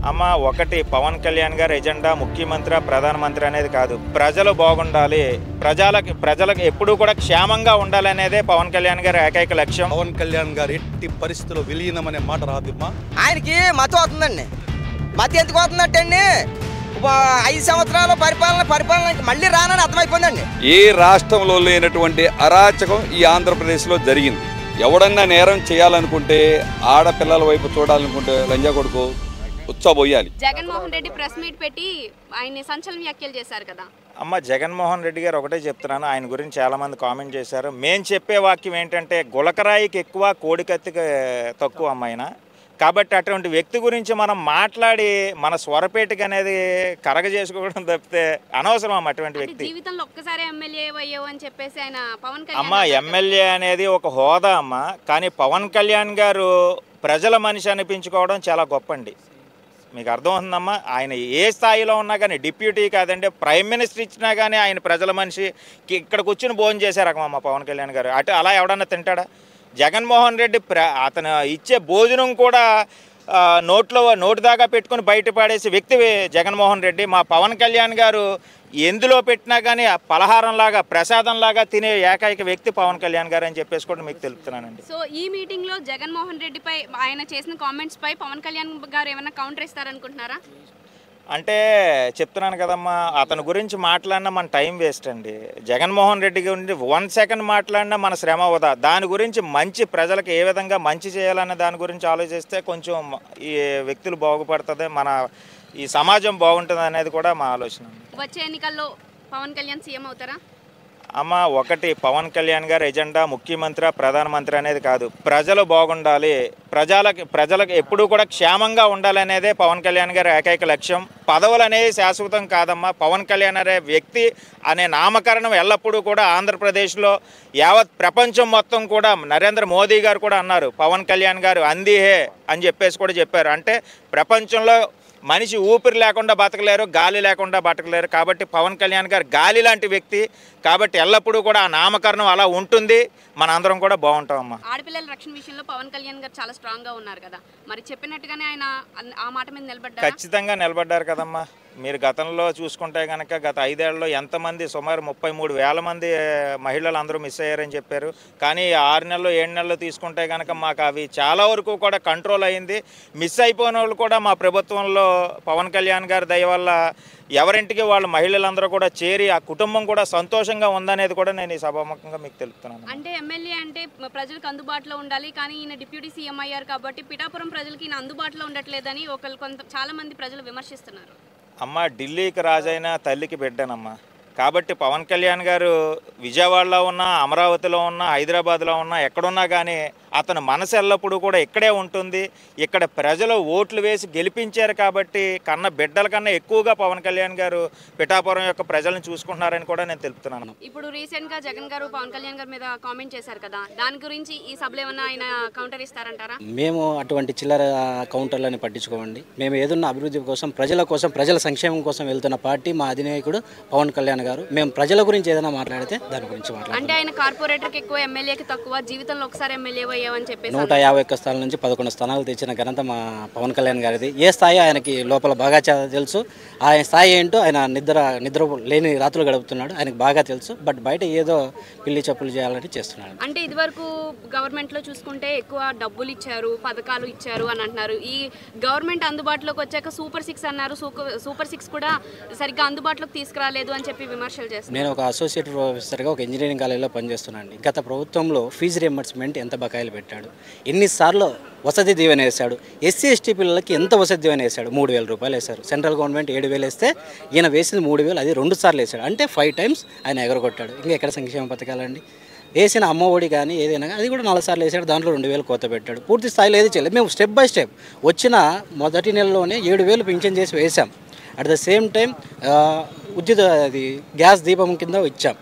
అమ్మ ఒకటి పవన్ కళ్యాణ్ గారి ఎజెండా ముఖ్యమంత్రి ప్రధానమంత్రి అనేది కాదు, ప్రజలు బాగుండాలి, ప్రజలకు ఎప్పుడూ కూడా క్షేమంగా ఉండాలనేదే పవన్ కళ్యాణ్ గారి ఏకైక లక్ష్యం. పవన్ కళ్యాణ్ గారు ఎట్టి పరిస్థితుల్లో విలీనం అనే మాట రాదమ్మా. ఆయనకి మతం అవుతుందండి. మతం ఎందుకు అవుతుందంటే 5 సంవత్సరాల పరిపాలన మళ్ళీ రానని అర్థమైపోయిందండి. ఏ రాష్ట్రంలో లేనటువంటి అరాచకం ఈ ఆంధ్రప్రదేశ్లో జరిగింది. ఎవడన్నా నేరం చేయాలనుకుంటే, ఆడపిల్లల వైపు చూడాలనుకుంటే లంజా కొడుకు ఉచ్చబోయాలి. జగన్మోహన్ రెడ్డి ప్రెస్ మీట్ పెట్టి ఆయన సంచలన వ్యాఖ్యలు చేశారు కదా. అమ్మ జగన్మోహన్ రెడ్డి గారు ఒకటే చెప్తున్నాను, ఆయన గురించి చాలామంది కామెంట్ చేశారు. మేము చెప్పే వాక్యం ఏంటంటే గులకరాయికి ఎక్కువ కోడికత్తికి తక్కువ అమ్మాయిన. కాబట్టి అటువంటి వ్యక్తి గురించి మనం మాట్లాడి మన స్వరపేటికి అనేది కరగ చేసుకోవడం తప్పితే అనవసరం అటువంటి వ్యక్తి. జీవితంలో ఒక్కసారి ఎమ్మెల్యే అయ్యావు అని చెప్పేసి ఆయన పవన్ కళ్యాణ్ అమ్మ ఎమ్మెల్యే అనేది ఒక హోదా అమ్మ, కానీ పవన్ కళ్యాణ్ గారు ప్రజల మనిషి అనిపించుకోవడం చాలా గొప్ప అండి. మీకు అర్థమవుతుందమ్మా, ఆయన ఏ స్థాయిలో ఉన్నా కానీ డిప్యూటీ కాదండి, ప్రైమ్ మినిస్టర్ ఇచ్చినా కానీ ఆయన ప్రజల మనిషికి ఇక్కడ కూర్చుని భోజనం చేసే రకమమ్మ పవన్ కళ్యాణ్ గారు. అలా ఎవడన్నా తింటాడా? జగన్మోహన్ రెడ్డి అతను ఇచ్చే భోజనం కూడా నోటి దాకా పెట్టుకుని బయట పాడేసే వ్యక్తి జగన్మోహన్ రెడ్డి. మా పవన్ కళ్యాణ్ గారు ఎందులో పెట్టినా కానీ పలహారంలాగా ప్రసాదంలాగా తినే ఏకైక వ్యక్తి పవన్ కళ్యాణ్ గారు అని చెప్పేసి కూడా మీకు తెలుపుతున్నానండి. సో ఈ మీటింగ్లో జగన్మోహన్ రెడ్డిపై ఆయన చేసిన కామెంట్స్ పై పవన్ కళ్యాణ్ గారు ఏమైనా కౌంటర్ ఇస్తారనుకుంటున్నారా? అంటే చెప్తున్నాను కదమ్మా, అతని గురించి మాట్లాడినా మన టైం వేస్ట్ అండి. జగన్మోహన్ రెడ్డి గురించి 1 సెకండ్ మాట్లాడినా మన శ్రమ వృధా. దాని గురించి మంచి ప్రజలకు ఏ విధంగా మంచి చేయాలనే దాని గురించి ఆలోచిస్తే కొంచెం ఈ వ్యక్తులు బాగుపడుతుంది, మన ఈ సమాజం బాగుంటుంది అనేది కూడా మా ఆలోచన. వచ్చే ఎన్నికల్లో పవన్ కళ్యాణ్ సీఎం అవుతారా? అమ్మ ఒకటి పవన్ కళ్యాణ్ గారి ఎజెండా ముఖ్యమంత్రి ప్రధానమంత్రి అనేది కాదు, ప్రజలు బాగుండాలి, ప్రజలకు ఎప్పుడూ కూడా క్షేమంగా ఉండాలనేదే పవన్ కళ్యాణ్ గారి ఏకైక లక్ష్యం. పదవులు అనేది శాశ్వతం కాదమ్మా. పవన్ కళ్యాణ్ అనే వ్యక్తి అనే నామకరణం ఎల్లప్పుడూ కూడా ఆంధ్రప్రదేశ్లో యావత్ ప్రపంచం మొత్తం కూడా నరేంద్ర మోదీ గారు కూడా అన్నారు, పవన్ కళ్యాణ్ గారు అందిహే అని చెప్పేసి కూడా చెప్పారు. అంటే ప్రపంచంలో మనిషి ఊపిరి లేకుండా బతకలేరు, గాలి లేకుండా బతకలేరు. కాబట్టి పవన్ కళ్యాణ్ గారు గాలి లాంటి వ్యక్తి. కాబట్టి ఎల్లప్పుడూ కూడా ఆ నామకరణం అలా ఉంటుంది, మన అందరం కూడా బాగుంటామమ్మా. ఆడపిల్లల రక్షణ విషయంలో పవన్ కళ్యాణ్ గారు చాలా స్ట్రాంగ్గా ఉన్నారు కదా, మరి చెప్పినట్టుగానే ఆయన ఆ మాట మీద నిలబడ్డారు. ఖచ్చితంగా నిలబడ్డారు కదమ్మా. మీరు గతంలో చూసుకుంటే కనుక గత 5 ఏళ్లలో ఎంతమంది, సుమారు 33,000 మంది మహిళలు అందరూ మిస్ అయ్యారని చెప్పారు. కానీ 6 నెలలు 7 నెలలు తీసుకుంటే కనుక మాకు అవి చాలా వరకు కూడా కంట్రోల్ అయింది. మిస్ అయిపోయిన వాళ్ళు కూడా మా ప్రభుత్వంలో పవన్ కళ్యాణ్ గారి దయ వల్ల ఎవరింటికి వాళ్ళ మహిళలందరూ కూడా చేరి ఆ కుటుంబం కూడా సంతోషంగా ఉందనేది కూడా నేను ఈ సభాముఖంగా మీకు తెలుపుతున్నాను. అంటే ఎమ్మెల్యే అంటే ప్రజలకు అందుబాటులో ఉండాలి, కానీ ఈయన డిప్యూటీ సీఎం అయ్యారు కాబట్టి పిఠాపురం ప్రజలకి ఈయన అందుబాటులో ఉండట్లేదని చాలా మంది ప్రజలు విమర్శిస్తున్నారు. అమ్మ ఢిల్లీకి రాజైన తల్లికి బిడ్డనమ్మా. కాబట్టి పవన్ కళ్యాణ్ గారు విజయవాడలో ఉన్నా, అమరావతిలో ఉన్నా, హైదరాబాద్లో ఉన్నా, ఎక్కడున్నా కానీ అతను మనసు ఎల్లప్పుడూ కూడా ఇక్కడే ఉంటుంది. ఇక్కడ ప్రజలు ఓట్లు వేసి గెలిపించారు కాబట్టి కన్నా బిడ్డల కన్నా ఎక్కువగా పవన్ కళ్యాణ్ గారు పిఠాపురం యొక్క ప్రజలను చూసుకుంటున్నారని కూడా నేను తెలుపుతున్నాను. ఇప్పుడు రీసెంట్గా జగన్ గారు పవన్ కళ్యాణ్ గారి మీద కామెంట్ చేశారు కదా, దాని గురించి ఈ సభలో ఏమన్నా ఆయన కౌంటర్ ఇస్తారంటారా? మేము అటువంటి చిల్లర కౌంటర్లని పట్టించుకోమండి. మేము ఏదన్నా అభివృద్ధి కోసం, ప్రజల కోసం, ప్రజల సంక్షేమం కోసం వెళ్తున్న పార్టీ మా అధినాయకుడు పవన్ కళ్యాణ్ గారు. మేము ప్రజల గురించి ఏదైనా మాట్లాడితే దాని గురించి మాట్లాడతాం. అంటే ఆయన కార్పొరేటర్కి ఎక్కువ, ఎమ్మెల్యేకి తక్కువ, జీవితంలో ఒకసారి ఎమ్మెల్యే అయ్యావని చెప్పేసి 151 స్థానాల నుంచి 11 స్థానాలు తెచ్చిన ఘనత మా పవన్ కళ్యాణ్ గారిది. ఏ స్థాయి ఆయనకి లోపల బాగా తెలుసు. ఆయన స్థాయి ఏంటో ఆయన నిద్ర లేని రాత్రులు గడుపుతున్నాడు, ఆయనకు బాగా తెలుసు. బట్ బయట ఏదో పిల్లి చెప్పులు చేయాలని చేస్తున్నాడు. అంటే ఇదివరకు గవర్నమెంట్లో చూసుకుంటే ఎక్కువ డబ్బులు ఇచ్చారు, పథకాలు ఇచ్చారు అని అంటున్నారు. ఈ గవర్నమెంట్ అందుబాటులోకి వచ్చాక సూపర్ 6 అన్నారు, సూపర్ 6 కూడా సరిగ్గా అందుబాటులోకి తీసుకురాలేదు అని చెప్పి విమర్శలు చేస్తారు. నేను ఒక అసోసియేట్ ప్రొఫెసర్గా ఒక ఇంజనీరింగ్ కాలేజీలో పనిచేస్తున్నాను. గత ప్రభుత్వంలో ఫీజు రియంబర్స్మెంట్ ఎంత బకాయిలు పెట్టాడు, ఎన్నిసార్లు వసతి దీవెన వేశాడు, ఎస్సీ ఎస్టీ పిల్లలకి ఎంత వసతి దీవెన వేశాడు, 3,000 రూపాయలు వేశారు. సెంట్రల్ గవర్నమెంట్ 7,000 వేస్తే ఈయన వేసింది 3,000, అది 2 సార్లు వేశాడు. అంటే 5 టైమ్స్ ఆయన ఎగరగొట్టాడు. ఇంకా ఎక్కడ సంక్షేమ పథకాలండి? వేసిన అమ్మఒడి కానీ ఏదైనా అది కూడా 4 సార్లు వేసాడు, దాంట్లో 2,000 కోత పెట్టాడు. పూర్తి స్థాయిలో ఏది చేయలేదు. మేము స్టెప్ బై స్టెప్ వచ్చిన మొదటి నెలలోనే 7,000 పింఛన్ చేసి వేసాం. At the same time gas దీపం కింద ఇచ్చాం.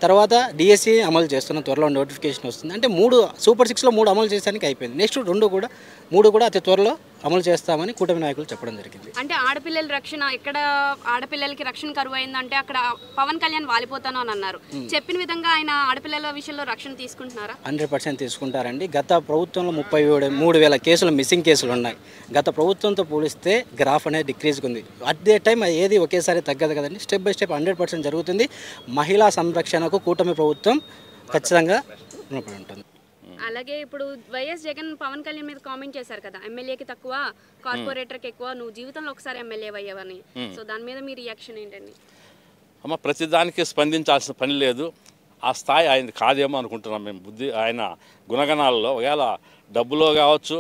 తర్వాత డిఎస్సి అమలు చేస్తున్న, త్వరలో నోటిఫికేషన్ వస్తుంది. అంటే 3 సూపర్ 6లో 3 అమలు చేసానికి అయిపోయింది. నెక్స్ట్ 3 కూడా అతి త్వరలో అమలు చేస్తామని కూటమి నాయకులు చెప్పడం జరిగింది. అంటే ఆడపిల్లల రక్షణ ఎక్కడ ఆడపిల్లలకి రక్షణ కరువు అయిందంటే అక్కడ పవన్ కళ్యాణ్ వాలిపోతాను అని అన్నారు. చెప్పిన విధంగా ఆయన ఆడపిల్లల విషయంలో రక్షణ తీసుకుంటున్నారా? 100% తీసుకుంటారండి. గత ప్రభుత్వంలో 33,000 కేసులు మిస్సింగ్ కేసులు ఉన్నాయి. గత ప్రభుత్వంతో పోలిస్తే గ్రాఫ్ అనేది డిక్రీజ్గా ఉంది. అట్ దే టైం ఏది ఒకేసారి తగ్గదు కదండి. స్టెప్ బై స్టెప్ 100% జరుగుతుంది. మహిళా సంరక్షణకు కూటమి ప్రభుత్వం ఖచ్చితంగా రుణపడి ఉంటుంది. అలాగే ఇప్పుడు వైఎస్ జగన్ పవన్ కళ్యాణ్ మీద కామెంట్ చేశారు కదా, ఎమ్మెల్యేకి తక్కువ కార్పొరేటర్కి ఎక్కువ, నువ్వు జీవితంలో ఒకసారి ఎమ్మెల్యే అయ్యావని. సో దాని మీద మీ రియాక్షన్ ఏంటండి? అమ్మ, ప్రతిదానికి స్పందించాల్సిన పని లేదు. ఆ స్థాయి ఆయన కాదేమో అనుకుంటున్నాం మేము. ఆయన గుణగణాల్లో ఒకవేళ డబ్బులో కావచ్చు,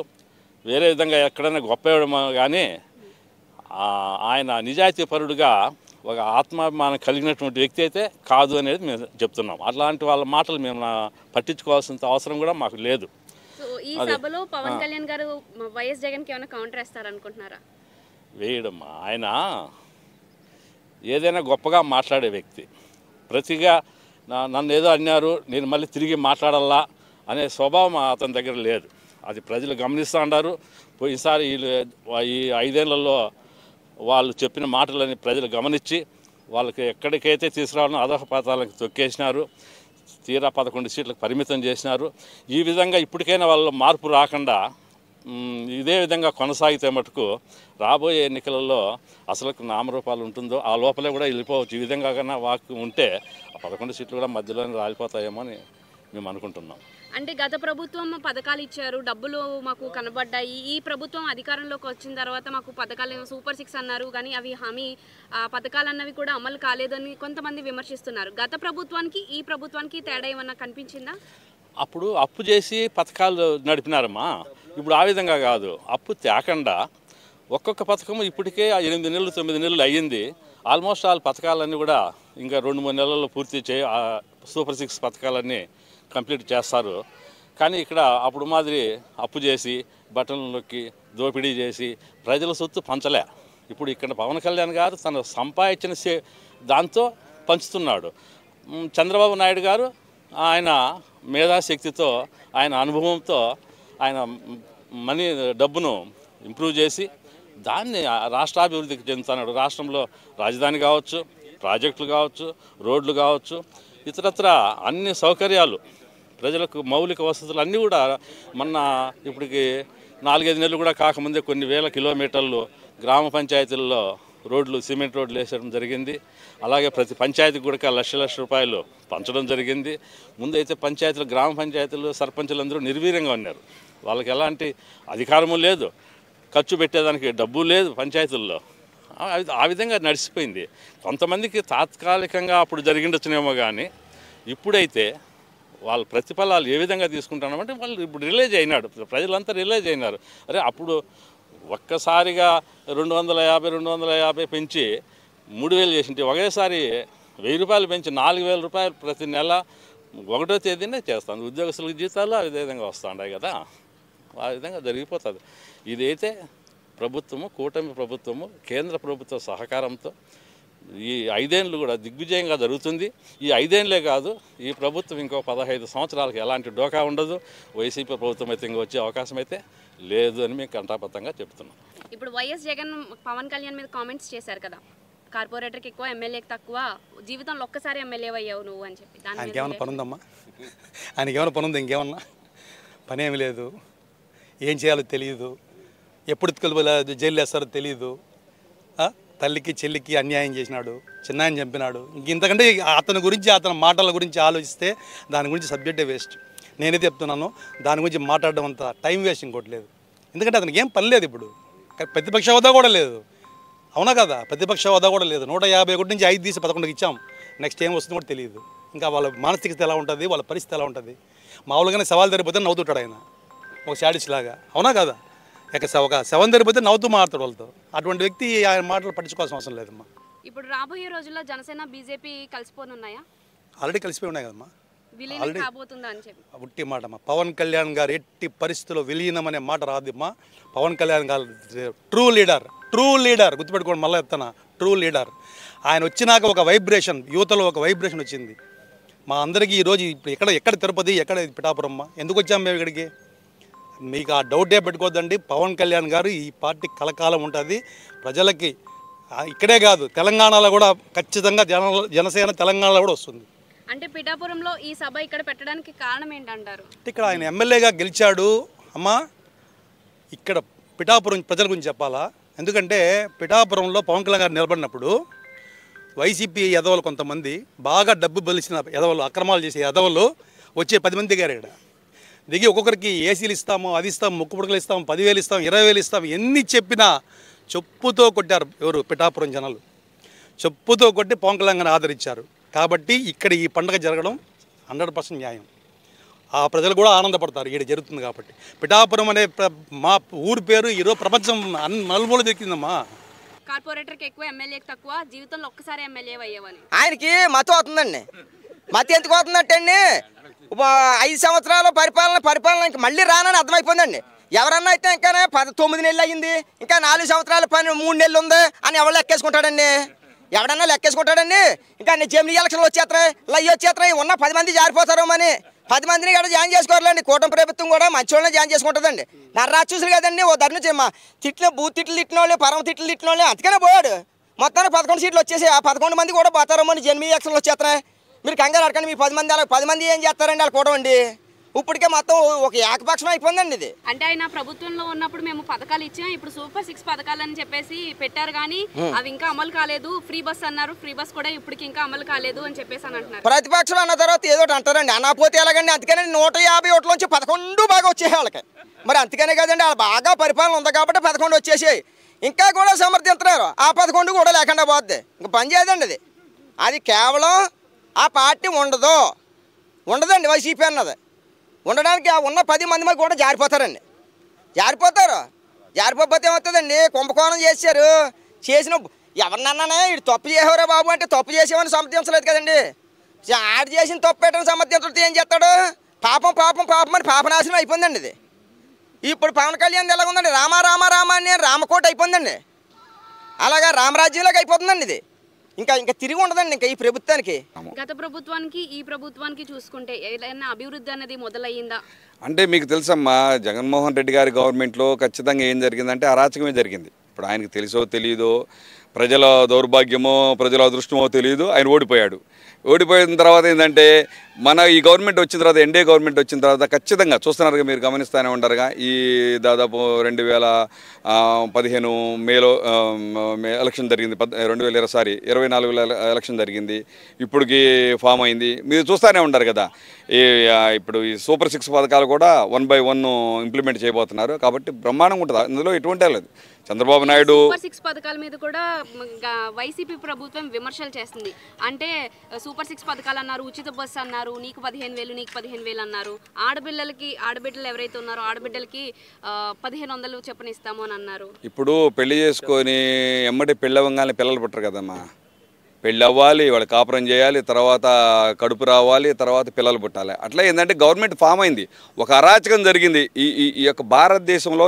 వేరే విధంగా ఎక్కడైనా గొప్ప కానీ ఆయన నిజాయితీపరుడుగా ఒక ఆత్మాభిమానం కలిగినటువంటి వ్యక్తి అయితే కాదు అనేది మేము చెప్తున్నాం. అట్లాంటి వాళ్ళ మాటలు మేము పట్టించుకోవాల్సిన అవసరం కూడా మాకు లేదు. సో ఈ సభలో పవన్ కళ్యాణ్ గారు వైఎస్ జగన్కి ఏమైనా కౌంటర్ వేస్తారనుకుంటున్నారా? వేయడమ్మా, ఆయన ఏదైనా గొప్పగా మాట్లాడే వ్యక్తి. ప్రతిగా నన్ను ఏదో అన్నారు, నేను మళ్ళీ తిరిగి మాట్లాడాలా అనే స్వభావం అతని దగ్గర లేదు. అది ప్రజలు గమనిస్తూ ఉన్నారు. పోయినసారి ఈ 5 ఏళ్లలో వాళ్ళు చెప్పిన మాటలని ప్రజలు గమనించి వాళ్ళకి ఎక్కడికైతే తీసుకురావాలని అధోపాతాలకు తొక్కేసినారు. తీరా 11 సీట్లకు పరిమితం చేసినారు. ఈ విధంగా ఇప్పటికైనా వాళ్ళ మార్పు రాకుండా ఇదే విధంగా కొనసాగితే మటుకు రాబోయే ఎన్నికలలో అసలు నామరూపాలు ఉంటుందో ఆ లోపలే కూడా వెళ్ళిపోవచ్చు. ఈ విధంగా కన్నా వాకు ఉంటే ఆ 11 సీట్లు కూడా మధ్యలోనే రాలిపోతాయేమో అని మేము అనుకుంటున్నాం. అంటే గత ప్రభుత్వం పథకాలు ఇచ్చారు, డబ్బులు మాకు కనబడ్డాయి. ఈ ప్రభుత్వం అధికారంలోకి వచ్చిన తర్వాత మాకు పథకాలు సూపర్ 6 అన్నారు, కానీ అవి హామీ పథకాలు అన్నవి కూడా అమలు కాలేదని కొంతమంది విమర్శిస్తున్నారు. గత ప్రభుత్వానికి ఈ ప్రభుత్వానికి తేడా ఏమన్నా కనిపించిందా? అప్పుడు అప్పు చేసి పథకాలు నడిపినారమ్మా. ఇప్పుడు ఆ విధంగా కాదు. అప్పు తేకుండా ఒక్కొక్క పథకం ఇప్పటికే 8 నెలలు 9 నెలలు అయ్యింది. ఆల్మోస్ట్ ఆల్ పథకాలన్నీ కూడా ఇంకా 2-3 నెలల్లో పూర్తి సూపర్ 6 పథకాలన్నీ కంప్లీట్ చేస్తారు. కానీ ఇక్కడ అప్పుడు మాదిరి అప్పు చేసి బట్టలు నొక్కి దోపిడీ చేసి ప్రజల సొత్తు పంచలే. ఇప్పుడు ఇక్కడ పవన్ కళ్యాణ్ గారు తను సంపాదించిన దాంతో పంచుతున్నాడు. చంద్రబాబు నాయుడు గారు ఆయన మేధాశక్తితో ఆయన అనుభవంతో ఆయన డబ్బును ఇంప్రూవ్ చేసి దాన్ని రాష్ట్రాభివృద్ధికి చెందుతున్నాడు. రాష్ట్రంలో రాజధాని కావచ్చు, ప్రాజెక్టులు కావచ్చు, రోడ్లు కావచ్చు, ఇతరత్ర అన్ని సౌకర్యాలు, ప్రజలకు మౌలిక వసతులు అన్నీ కూడా ఇప్పటికి 4-5 నెలలు కూడా కాకముందే కొన్ని వేల కిలోమీటర్లు గ్రామ పంచాయతీల్లో రోడ్లు, సిమెంట్ రోడ్లు వేసడం జరిగింది. అలాగే ప్రతి పంచాయతీకి కూడా లక్షల రూపాయలు పంచడం జరిగింది. ముందైతే పంచాయతీలు, గ్రామ పంచాయతీలు, సర్పంచులందరూ నిర్వీర్యంగా ఉన్నారు. వాళ్ళకి ఎలాంటి అధికారము లేదు, ఖర్చు పెట్టేదానికి డబ్బు లేదు పంచాయతీల్లో. ఆ విధంగా నడిచిపోయింది. కొంతమందికి తాత్కాలికంగా అప్పుడు జరిగిండొచ్చునేమో, కానీ ఇప్పుడైతే వాళ్ళ ప్రతిఫలాలు ఏ విధంగా తీసుకుంటున్నామంటే వాళ్ళు ఇప్పుడు రిలైజ్ అయినాడు, ప్రజలంతా రిలైజ్ అయినారు. అరే అప్పుడు ఒక్కసారిగా 250 పెంచి 3,000 చేసింటే ఒకేసారి 1,000 రూపాయలు పెంచి 4,000 రూపాయలు ప్రతి నెల 1వ తేదీనే చేస్తాను. ఉద్యోగస్తులకు జీతాలు ఆ విధంగా వస్తుంటాయి కదా, ఆ విధంగా జరిగిపోతుంది. ఇదైతే ప్రభుత్వము, కూటమి ప్రభుత్వము, కేంద్ర ప్రభుత్వ సహకారంతో ఈ 5 ఏళ్ళు కూడా దిగ్విజయంగా జరుగుతుంది. ఈ 5 ఏళ్ళే కాదు, ఈ ప్రభుత్వం ఇంకో 15 సంవత్సరాలకు ఎలాంటి డోకా ఉండదు. వైసీపీ ప్రభుత్వం అయితే ఇంక వచ్చే అవకాశం అయితే లేదు అని మేము కంఠాపతంగా చెప్తున్నాం. ఇప్పుడు వైఎస్ జగన్ పవన్ కళ్యాణ్ మీద కామెంట్స్ చేశారు కదా, కార్పొరేటర్కి ఎక్కువ, ఎమ్మెల్యేకి తక్కువ, జీవితంలో ఒక్కసారి ఎమ్మెల్యే అయ్యావు నువ్వు అని చెప్పి. ఆయనకి ఏమైనా పని ఉందమ్మా? ఆయనకి ఏమైనా పని ఉందా? ఇంకేమన్నా పని ఏమి లేదు. ఏం చేయాలో తెలియదు, ఎప్పుడు జైలు వేస్తారో తెలియదు. తల్లికి చెల్లికి అన్యాయం చేసినాడు, చిన్నాయని చంపినాడు. ఇంతకంటే అతని గురించి, అతని మాటల గురించి ఆలోచిస్తే దాని గురించి సబ్జెక్టే వేస్ట్. నేనైతే చెప్తున్నాను, దాని గురించి మాట్లాడడం అంత టైం వేస్ట్ ఇంకోటి లేదు. ఎందుకంటే అతనికి ఏం పని లేదు. ఇప్పుడు ప్రతిపక్ష హోదా కూడా లేదు, అవునా కదా? ప్రతిపక్ష హోదా కూడా లేదు. 151 నుంచి 5 తీసి 11కి ఇచ్చాం. నెక్స్ట్ ఏం వస్తుందో కూడా తెలియదు. ఇంకా వాళ్ళ మానసికత ఎలా ఉంటుంది, వాళ్ళ పరిస్థితి ఎలా ఉంటుంది? మామూలుగానే సవాల్ జరిగిపోతే నవ్వుతుంటాడు ఆయన, ఒక శాడిస్ట్ లాగా, అవునా కదా? ఒక శవం జరిగిపోతే నవ్వుతూ మాట్లాడతాడు వాళ్ళతో. అటువంటి వ్యక్తి ఆయన మాటలు పట్టించుకోవాల్సిన అవసరం లేదమ్మా. ఇప్పుడు రాబోయే రోజుల్లో జనసేన బీజేపీ కలిసిపోనున్నాయా? ఆల్రెడీ కలిసిపోయి ఉన్నాయి కదమ్మా. ఉట్టి మాట అమ్మా. పవన్ కళ్యాణ్ గారు ఎట్టి పరిస్థితుల్లో విలీనం అనే మాట రాదమ్మా. పవన్ కళ్యాణ్ గారు ట్రూ లీడర్, గుర్తుపెట్టుకోండి, మళ్ళీ చెప్తాను, ట్రూ లీడర్. ఆయన వచ్చినాక ఒక వైబ్రేషన్, యువతలో ఒక వైబ్రేషన్ వచ్చింది. మా అందరికీ ఈరోజు ఇప్పుడు ఎక్కడ తిరుపతి, ఎక్కడ పిఠాపురమ్మ, ఎందుకు వచ్చాము మేము ఇక్కడికి? మీకు ఆ డౌటే పెట్టుకోవద్దండి. పవన్ కళ్యాణ్ గారు ఈ పార్టీ కలకాలం ఉంటుంది. ప్రజలకి ఇక్కడే కాదు తెలంగాణలో కూడా ఖచ్చితంగా జనసేన తెలంగాణలో కూడా వస్తుంది. అంటే పిఠాపురంలో ఈ సభ ఇక్కడ పెట్టడానికి కారణం ఏంటంటారు? ఇక్కడ ఆయన ఎమ్మెల్యేగా గెలిచాడు అమ్మా. ఇక్కడ పిఠాపురం ప్రజల గురించి చెప్పాలా? ఎందుకంటే పిఠాపురంలో పవన్ కళ్యాణ్ గారు నిలబడినప్పుడు వైసీపీ ఎదవలు కొంతమంది బాగా డబ్బు బలిసిన ఎదవలు, అక్రమాలు చేసే ఎదవలు వచ్చే 10 మంది దిగారు. ఇక్కడ దిగి ఒక్కొక్కరికి ఏసీలు ఇస్తాము, అది ఇస్తాము, ముక్కు పుడకలు ఇస్తాము, 10,000 ఇస్తాము, 20,000 ఇస్తాము, ఎన్ని చెప్పినా చెప్పుతో కొట్టారు. ఎవరు? పిఠాపురం జనాలు చెప్పుతో కొట్టి పవన్ కళ్యాణ్ గారిని ఆదరించారు. కాబట్టి ఇక్కడ ఈ పండుగ జరగడం 100% న్యాయం. ఆ ప్రజలు కూడా ఆనందపడతారు ఇక్కడ జరుగుతుంది కాబట్టి. పిఠాపురం అనే మా ఊరి పేరు ఈరోజు ప్రపంచం నలుమూల దొరికిందమ్మా. కార్పొరేటర్కి ఎక్కువ, ఎమ్మెల్యేకి తక్కువ, జీవితంలో ఒక్కసారి ఎమ్మెల్యే అయ్యేవని ఆయనకి మతం అవుతుందండి. మతం ఎందుకు అవుతుందంటే 5 సంవత్సరాల పరిపాలన మళ్ళీ రానని అర్థమైపోయిందండి. ఎవరన్నా అయితే ఇంకా 9 నెలలు అయ్యింది, ఇంకా 4 సంవత్సరాల పని 3 నెలలు ఉంది అని ఎవరు లెక్కేసుకుంటాడండి? ఎవడన్నా లెక్కేసుకుంటాడండి? ఇంకా జమిలీ ఎలక్షన్లు వచ్చేస్తాయి, లయ్యి వచ్చేస్తాయి, ఉన్న 10 మంది జారిపోతారేమని 10 మందిని కూడా జాయిన్ చేసుకోవాలండి. కూటమి ప్రభుత్వం కూడా మంచి వాళ్ళని జాయిన్ చేసుకుంటుందండి. నర్రాచూసులు కదండి. ఓ ధర నుంచి తిట్టిన బూత్ తిట్టిన వాళ్ళు, పరమ తిట్టిన వాళ్ళు అందుకనే పోయాడు. మొత్తానికి 11 సీట్లు వచ్చేసి ఆ 11 మంది కూడా పోతారేమో అని జమిలీ ఎలక్షన్లు వచ్చేస్తున్నాయి. మీరు కంగారు అడకండి. మీ 10 మంది అలా 10 మంది ఏం చేస్తారండి? వాళ్ళు కూడా అండి ఇప్పటికే మొత్తం ఒక ఏకపక్షం అయిపోయిందండి ఇది. అంటే ఆయన ప్రభుత్వంలో ఉన్నప్పుడు మేము పథకాలు ఇచ్చాం, ఇప్పుడు సూపర్ 6 పథకాలు అని చెప్పేసి పెట్టారు, కానీ అవి ఇంకా అమలు కాలేదు. ఫ్రీ బస్ అన్నారు, ఫ్రీ బస్ కూడా ఇప్పటికి ఇంకా అమలు కాలేదు అని చెప్పేసి అని అంటున్నారు. ప్రతిపక్షం అన్న తర్వాత ఏదో అంటారండి, అనకపోతే ఎలాగండి? అందుకని 150 ఓట్లోంచి 11 బాగా వచ్చేసాయి వాళ్ళకి. మరి అందుకనే కదండి, వాళ్ళు బాగా పరిపాలన ఉంది కాబట్టి 11 వచ్చేసాయి. ఇంకా కూడా సమర్థిస్తున్నారు. ఆ 11 కూడా లేకుండా పోద్ది, ఇంకా పని చేయదండి అది. అది కేవలం ఆ పార్టీ ఉండదండి వైసీపీ అన్నది. ఉండడానికి ఉన్న 10 మంది కూడా జారిపోతారండి. జారిపోతే ఏమవుతుందండి? కుంభకోణం చేసిన ఎవరినన్నానే ఇటు తప్పు చేసేవరా బాబు అంటే తప్పు చేసేవని సమర్థించలేదు కదండి. ఆడు చేసిన తప్పు పెట్టని సమర్థించడం ఏం చేస్తాడు? పాపం అని పాపనాశనం అయిపోయిందండి ఇది. ఇప్పుడు పవన్ కళ్యాణ్ ఎలా ఉందండి? రామ అని రామకోట అయిపోయిందండి. అలాగా రామరాజ్యంలాగా అయిపోతుందండి ఇది. ఇంకా తిరిగి ఉండదండి ఇంకా ఈ ప్రభుత్వానికి. గత ప్రభుత్వానికి ఈ ప్రభుత్వానికి చూసుకుంటే ఏదైనా అభివృద్ధి అనేది మొదలయ్యిందా? అంటే మీకు తెలుసమ్మా, జగన్మోహన్ రెడ్డి గారి గవర్నమెంట్లో ఖచ్చితంగా ఏం జరిగిందంటే అరాచకమే జరిగింది. ఇప్పుడు ఆయనకు తెలుసో తెలియదో, ప్రజల దౌర్భాగ్యమో ప్రజల అదృష్టమో తెలియదు, ఆయన ఓడిపోయాడు. ఓడిపోయిన తర్వాత ఏంటంటే ఈ గవర్నమెంట్ వచ్చిన తర్వాత, ఎన్డీఏ గవర్నమెంట్ వచ్చిన తర్వాత ఖచ్చితంగా చూస్తున్నారుగా, మీరు గమనిస్తూనే ఉంటారుగా. ఈ దాదాపు 2015 మేలో ఎలక్షన్ జరిగింది, 2024 ఎలక్షన్ జరిగింది, ఇప్పటికి ఫామ్ అయింది. మీరు చూస్తూనే ఉంటారు కదా. ఇప్పుడు ఈ సూపర్ 6 పథకాలు కూడా 1 by 1 ఇంప్లిమెంట్ చేయబోతున్నారు. కాబట్టి బ్రహ్మాండంగా ఉంటుంది, అందులో ఎటువంటి లేదు. చంద్రబాబు నాయుడు సూపర్ 6 పథకాల మీద కూడా వైసీపీ ప్రభుత్వం విమర్శలు చేస్తుంది. అంటే సూపర్ 6 పథకాలు అన్నారు, ఉచిత బస్సు అన్నారు, నీకు 15,000 అన్నారు, ఆడబిడ్డలు ఎవరైతే ఉన్నారో ఆడబిడ్డలకి 1,500 చొప్పున ఇస్తాము అని అన్నారు. ఇప్పుడు పెళ్లి చేసుకొని ఎమ్మటి పెళ్ళవంగానే పిల్లలు పుట్టరు కదమ్మా. పెళ్ళి అవ్వాలి, వాళ్ళు కాపురం చేయాలి, తర్వాత కడుపు రావాలి, తర్వాత పిల్లలు పుట్టాలి. అట్లా ఏంటంటే గవర్నమెంట్ ఫామ్ అయింది, ఒక అరాచకం జరిగింది. ఈ యొక్క భారతదేశంలో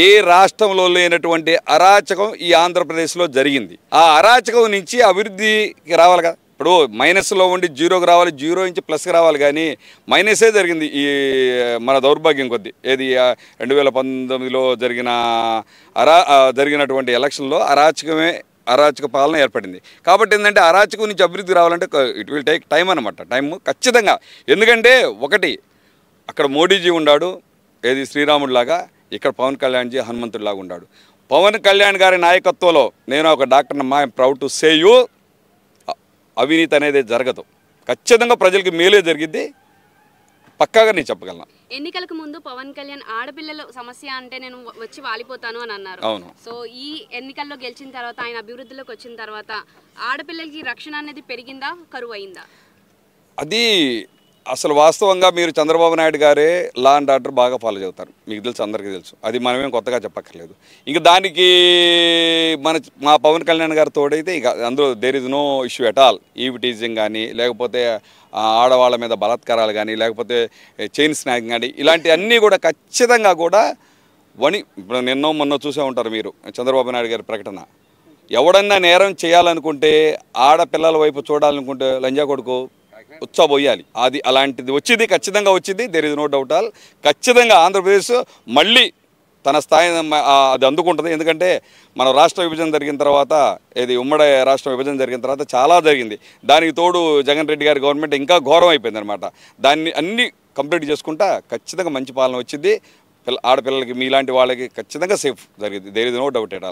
ఏ రాష్ట్రంలో లేనటువంటి అరాచకం ఈ ఆంధ్రప్రదేశ్లో జరిగింది. ఆ అరాచకం నుంచి అభివృద్ధికి రావాలి కదా. ఇప్పుడు మైనస్లో ఉండి జీరోకి రావాలి, జీరో నుంచి ప్లస్కి రావాలి, కానీ మైనసే జరిగింది ఈ మన దౌర్భాగ్యం కొద్దీ. ఏది 2019లో జరిగినటువంటి ఎలక్షన్లో అరాచక పాలన ఏర్పడింది. కాబట్టి ఏంటంటే అరాచకం నుంచి అభివృద్ధి రావాలంటే ఇట్ విల్ టేక్ టైం అనమాట. టైం ఖచ్చితంగా. ఎందుకంటే ఒకటి అక్కడ మోడీజీ ఉన్నాడు, ఏది శ్రీరాముడిలాగా, ఇక్కడ పవన్ కళ్యాణ్జీ హనుమంతుడిలాగా ఉన్నాడు. పవన్ కళ్యాణ్ గారి నాయకత్వంలో నేను ఒక డాక్టర్ అమ్మా, I'm proud to say you, అవినీతి అనేది జరగదు. ఖచ్చితంగా ప్రజలకి మేలే జరిగిద్ది, పక్కాగా నేను చెప్పగలను. ఎన్నికలకు ముందు పవన్ కళ్యాణ్ ఆడపిల్లల సమస్య అంటే నేను వచ్చి వాలిపోతాను అని అన్నారు. అవును. సో ఈ ఎన్నికల్లో గెలిచిన తర్వాత, ఆయన అభివృద్ధిలోకి వచ్చిన తర్వాత ఆడపిల్లలకి రక్షణ అనేది పెరిగిందా, కరువు అయిందా? అది అసలు వాస్తవంగా మీరు చంద్రబాబు నాయుడు గారే లా అండ్ ఆర్డర్ బాగా ఫాలో చేస్తారు, మీకు తెలుసు, అందరికీ తెలుసు. అది మనమేం కొత్తగా చెప్పక్కర్లేదు. ఇంకా దానికి మా పవన్ కళ్యాణ్ గారు తోడైతే ఇక అందులో there is no issue at all. Eve teasing కానీ, లేకపోతే ఆడవాళ్ళ మీద బలాత్కారాలు కానీ, లేకపోతే చైన్ స్నాకింగ్ కానీ, ఇలాంటివన్నీ కూడా ఖచ్చితంగా కూడా ఇప్పుడు మొన్న చూసే ఉంటారు మీరు చంద్రబాబు నాయుడు గారి ప్రకటన. ఎవడన్నా నేరం చేయాలనుకుంటే, ఆడపిల్లల వైపు చూడాలనుకుంటే లంజా కొడుకు ఉచ్చబోయాలి. అది అలాంటిది వచ్చింది, ఖచ్చితంగా వచ్చింది. There is no doubt all. ఖచ్చితంగా ఆంధ్రప్రదేశ్ మళ్ళీ తన స్థాయిని అది అందుకుంటుంది. ఎందుకంటే మన రాష్ట్ర విభజన జరిగిన తర్వాత, ఇది ఉమ్మడి రాష్ట్ర విభజన జరిగిన తర్వాత చాలా జరిగింది. దానికి తోడు జగన్ రెడ్డి గారి గవర్నమెంట్ ఇంకా ఘోరం అయిపోయింది అనమాట. దాన్ని అన్ని కంప్లీట్ చేసుకుంటా ఖచ్చితంగా మంచి పాలన వచ్చింది. ఆడపిల్లలకి మీలాంటి వాళ్ళకి ఖచ్చితంగా సేఫ్ జరిగింది. There is no doubt at all.